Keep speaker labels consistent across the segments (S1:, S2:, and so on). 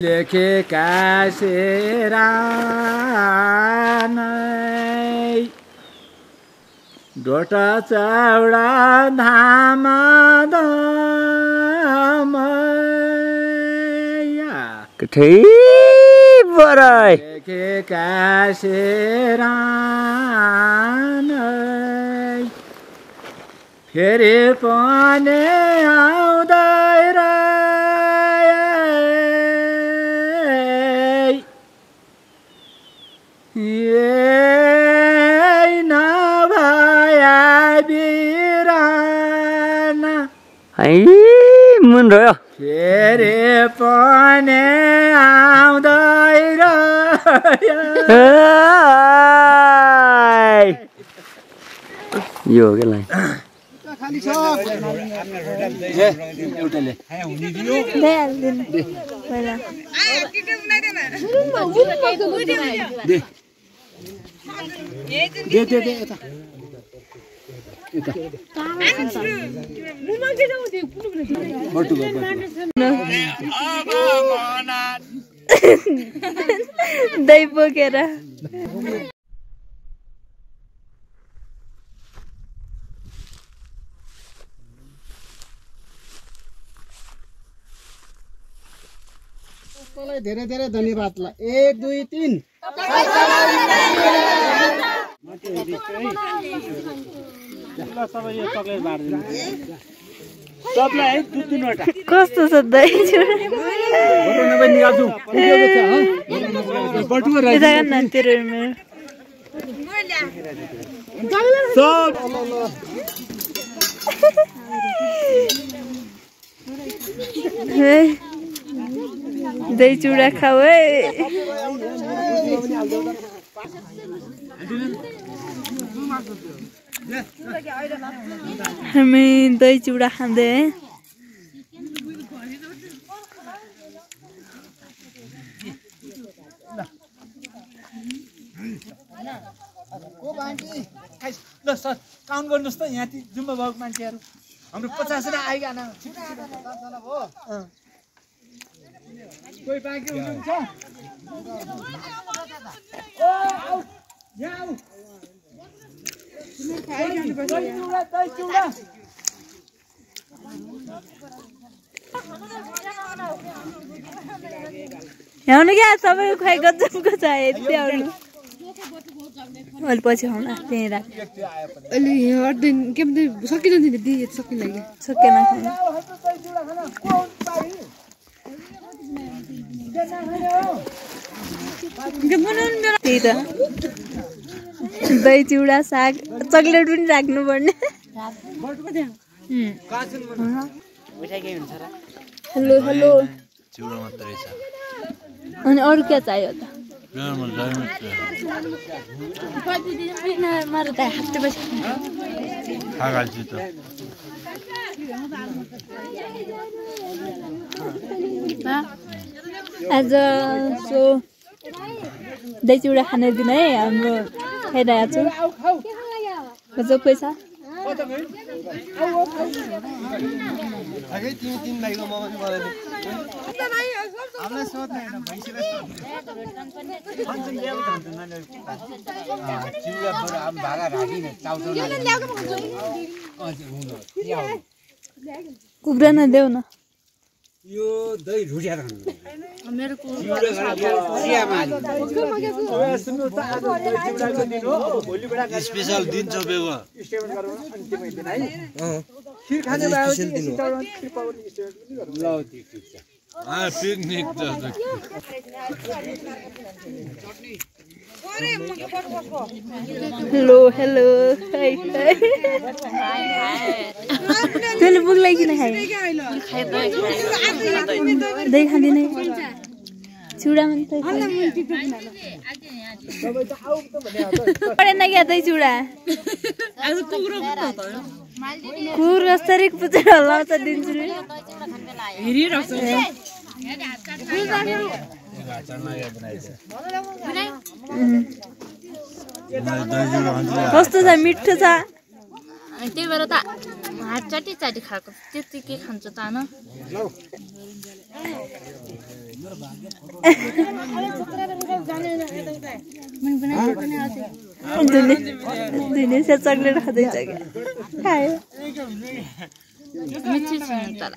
S1: लेखेका सेरा नै डोटा चौडा धामा दमया
S2: कठै बराई
S1: लेखेका सेरा नै फेरि पनि आउँदै
S2: मुन रह्यो
S1: फेरि पनि आउँदै
S2: यो हो क्या
S1: एउटाले
S3: दही बोकेर
S4: धेरै धेरै धन्यवाद ल 1 2 3
S3: कस्तो छ दही दही चुडा खाऊ है हामी दही चुडा खाँदै
S1: ल सर काउन्ट गर्नुहोस् त यहाँ जुम्बा भएको मान्छेहरू हाम्रो 50 जना आइगान कोही बाँकी हुनुहुन्छ
S3: ल्याउनु क्या सबै खुवाइ गजबको छ यति आउनु अहिले पछि खाउँ त्यहीँ राख
S5: अहिले हट्दैन के भन्छ सकिन नि दि सकिन लाग्यो
S3: सकेन त्यही त दही चिउडा साग चक्लेट पनि राख्नु पर्ने हेलो हेलो अनि अरू क्या चाहियो त आज सो दही चिउडा खाने दिन है हाम्रो खाइरहेको छु गजब पैसा कुब्रा नदेऊ न
S4: यो दही ढुडिया
S5: मेरो
S4: स्पेशल दिन चोपेको खिर खाने पिकनिक
S3: हेलो हेलो तैँले बुग्लाई किन खाए दही खाँदिन चिउडा पढेन क्या दही चिउडा कुकुर कसरी पुचेर हल्लाउँछ दिन्छु कस्तो छ मिठो छ
S6: त्यही भएर त हात चाटी चाटी खाएको त्यति के खान्छ त न
S3: दुने से चकलेट खाँदैछ क्या खायो
S6: मिठी छ तर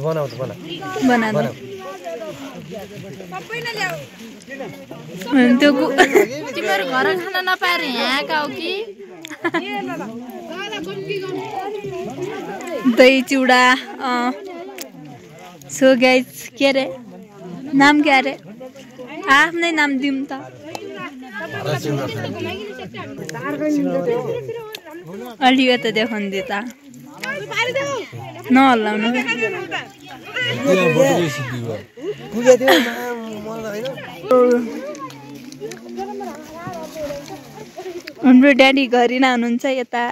S3: बना त्यो
S6: तिम्रो घर खाना नपाएर यहाँ आऊ कि
S3: दही चिउडा सो गाइस के अरे नाम क्या अरे आफ्नै नाम दिउँ त अलिकति देखाउँदै त नहल्लाउनु हाम्रो ड्याडी घरिना हुनुहुन्छ यता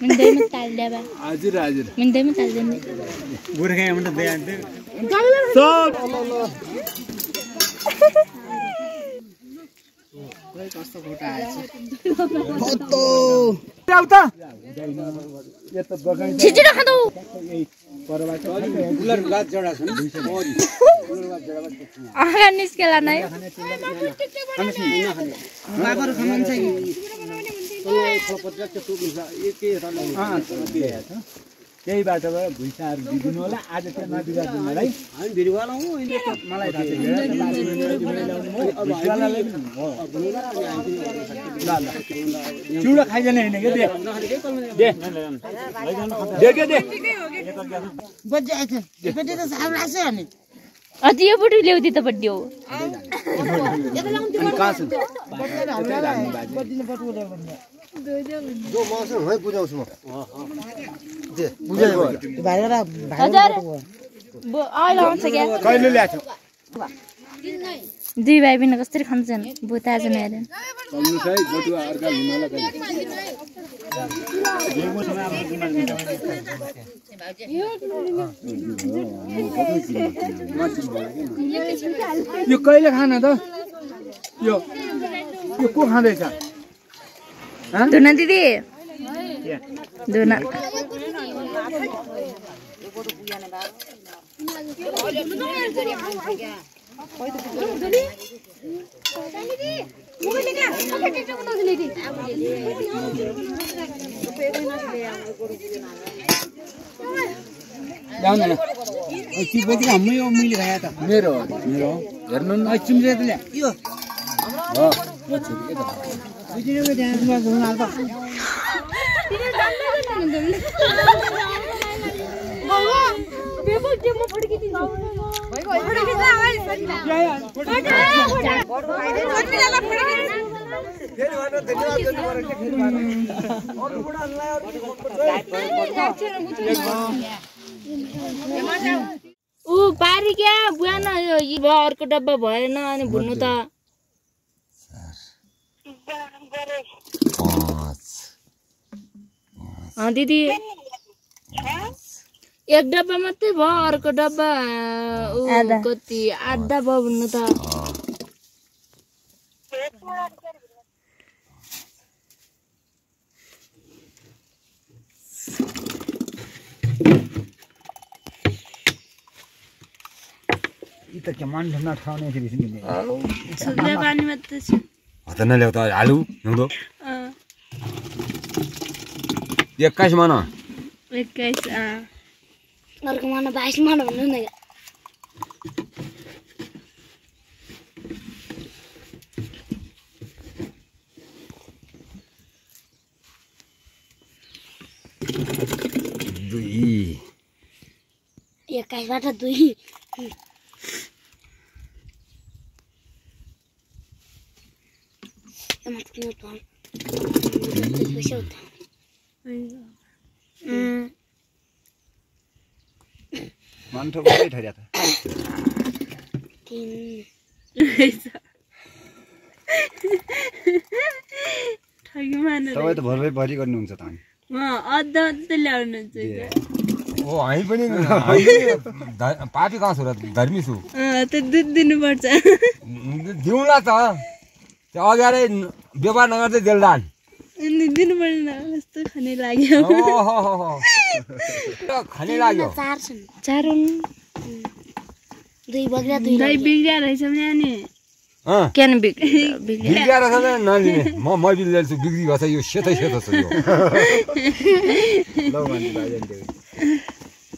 S6: मिन्दैमा ताल्दै बा
S4: हजुर हजुर
S6: मिन्दैमा ताल्दैन
S4: गोर्खा यहाँ त बेयान्ते कस्तो फोटो आएछ फोटो
S1: आउ त
S6: छिचिडो खाँदौ आगा निस्केला नै
S1: त्यही बाटोबाट भुइँचाहरू दिदिनु होला आज चाहिँ नबिगार्दिनु होला है
S4: हामी भिडियो लाउँ
S1: मलाई थाहा छैन चिउडा खाइदैन होइन क्या
S6: अझै यो बुढी ल्याउँदै त बड्डियो अहिले आउँछ क्या
S1: कहिले ल्याएको
S6: दुई भाइ बिना कसरी खान्छन् भुता आज हेरेन
S1: यो कहिले खाना त यो को खाँदैछ
S3: धुना दिदी धुना
S1: ल्याउनु न
S4: मैले खाए त
S1: मेरो हेर्नु न चिम्रे त ल्या यो
S6: ऊ पारी क्या बुहान यो अर्को डब्बा भएन अनि भुन्नु त दिदी एक डब्बा मात्रै भयो अर्को डब्बा कति आधा भयो भन्नु त
S1: त के मन ठन्डा ठाउने थियो बिस्मिल्ले
S3: सुग्ने पानी मात्रै छ
S7: हतन ल्याउ त हालु हिउँदो 21 माना
S3: 21
S6: अर्को माना 22 माना भन्नु न
S7: दुई
S6: 21 बाट 2
S1: मन ठोकै ठर्या त
S3: ठगी मानेर
S7: तपाईं त भरभर भरि गर्नुहुन्छ त
S3: अद्धा अद्धा ल्याउनु चाहिँ
S7: ओ हामी पनि पापी कहाँ छु र धर्मी छु
S3: त दुध दिनुपर्छ
S7: दिउँला त त्यो अगाडि व्यवहार नगर्दै देलदान
S3: अनि दिनु पर्दैन कस्तो खाने लाग्यो
S7: ओहो खाने लाग्यो
S3: चार हुन् दही बिग्रिया रहेछ भने अनि
S6: किन बिग्रिया
S7: बिग्रिएर छ नलिने म बिल ल्याउँछु बिग्री गछ यो सेतै सेतो छ यो
S1: ल मान्छे भाइजन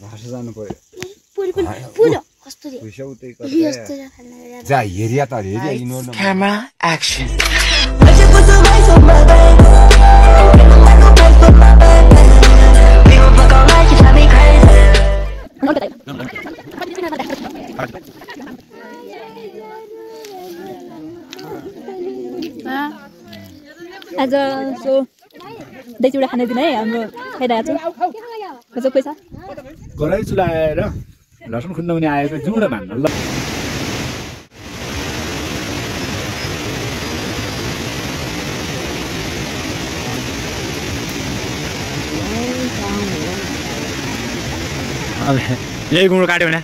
S1: भाषा जानु पर्यो
S7: जा हेरिया त हेरिया इग्नोर
S8: Camera action.
S3: आज सो दही चिउरा खाने दिन है हाम्रो खाइरहेको छ पैसा
S1: गराइ चुलाएर लसुन खुन्द पनि आएको जुडा भन्न ल अब यही गुँडो काट्यो भने